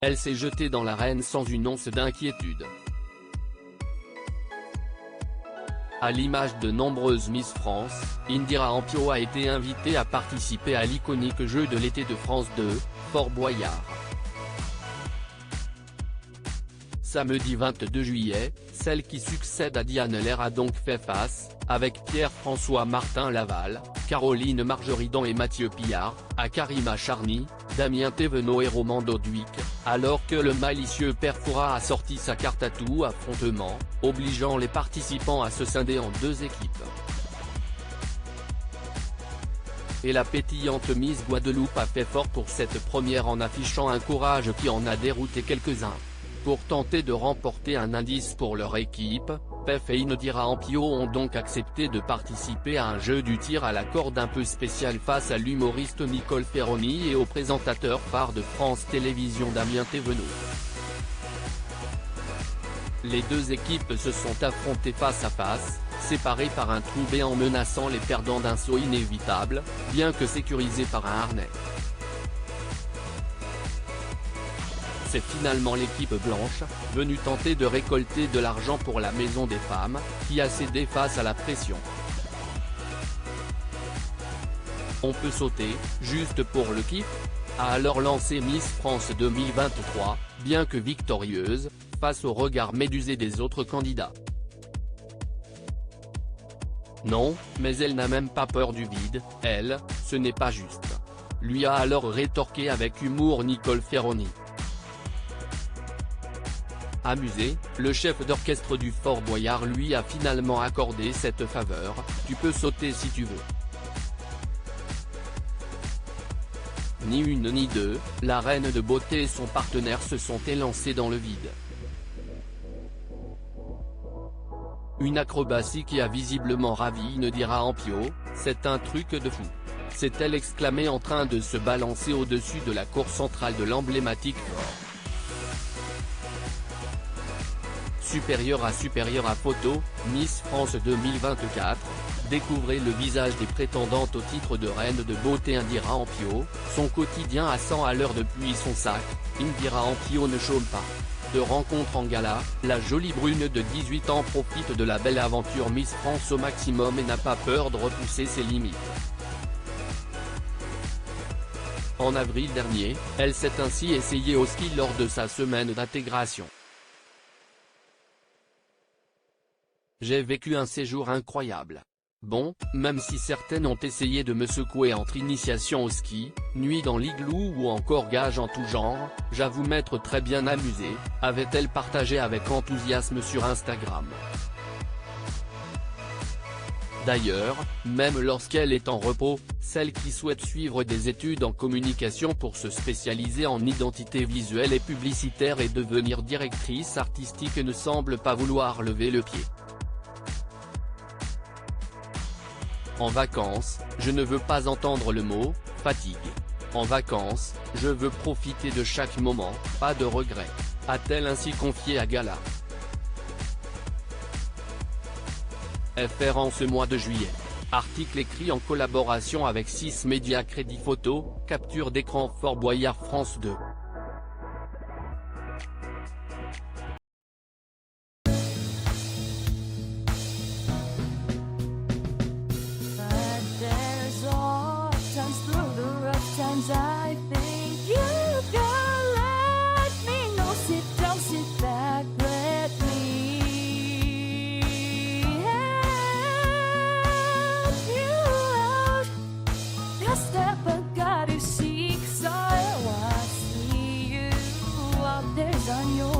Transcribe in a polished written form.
elle s'est jetée dans l'arène sans une once d'inquiétude. À l'image de nombreuses Miss France, Indira Ampio a été invitée à participer à l'iconique jeu de l'été de France 2, Fort Boyard. Samedi 22 juillet, celle qui succède à Diane Lair a donc fait face, avec Pierre-François Martin Laval, Caroline Marjoridan et Mathieu Pillard, à Karima Charny, Damien Thévenot et Roman Doduic, alors que le malicieux Perfora a sorti sa carte à tout affrontement, obligeant les participants à se scinder en deux équipes. Et la pétillante Miss Guadeloupe a fait fort pour cette première en affichant un courage qui en a dérouté quelques-uns. Pour tenter de remporter un indice pour leur équipe, Pef et Indira Ampio ont donc accepté de participer à un jeu du tir à la corde un peu spécial face à l'humoriste Nicole Ferroni et au présentateur phare de France Télévisions Damien Thévenot. Les deux équipes se sont affrontées face à face, séparées par un trou béant menaçant les perdants d'un saut inévitable, bien que sécurisés par un harnais. C'est finalement l'équipe blanche, venue tenter de récolter de l'argent pour la Maison des Femmes, qui a cédé face à la pression. On peut sauter, juste pour le kiff, a alors lancé Miss France 2023, bien que victorieuse, face au regard médusé des autres candidats. Non, mais elle n'a même pas peur du vide, elle, ce n'est pas juste. Lui a alors rétorqué avec humour Nicole Ferroni. Amusé, le chef d'orchestre du Fort Boyard lui a finalement accordé cette faveur, tu peux sauter si tu veux. Ni une ni deux, la reine de beauté et son partenaire se sont élancés dans le vide. Une acrobatie qui a visiblement ravi Indira Ampio, c'est un truc de fou. S'est-elle exclamée en train de se balancer au-dessus de la cour centrale de l'emblématique fort. Supérieur à photo, Miss France 2024, découvrez le visage des prétendantes au titre de reine de beauté Indira Ampio, son quotidien à 100 à l'heure depuis son sac, Indira Ampio ne chôme pas. De rencontre en gala, la jolie brune de 18 ans profite de la belle aventure Miss France au maximum et n'a pas peur de repousser ses limites. En avril dernier, elle s'est ainsi essayée au ski lors de sa semaine d'intégration. J'ai vécu un séjour incroyable. Bon, même si certaines ont essayé de me secouer entre initiation au ski, nuit dans l'igloo ou encore gages en tout genre, j'avoue m'être très bien amusée, avait-elle partagé avec enthousiasme sur Instagram. D'ailleurs, même lorsqu'elle est en repos, celle qui souhaite suivre des études en communication pour se spécialiser en identité visuelle et publicitaire et devenir directrice artistique ne semble pas vouloir lever le pied. En vacances, je ne veux pas entendre le mot « fatigue ». En vacances, je veux profiter de chaque moment, pas de regrets, a-t-elle ainsi confié à Gala. FR en ce mois de juillet. Article écrit en collaboration avec 6 médias. Crédit photo, capture d'écran Fort Boyard France 2. I think you can let me know. Sit down, sit back, let me help you out. Just step back, got to seek. So I see you out there's on your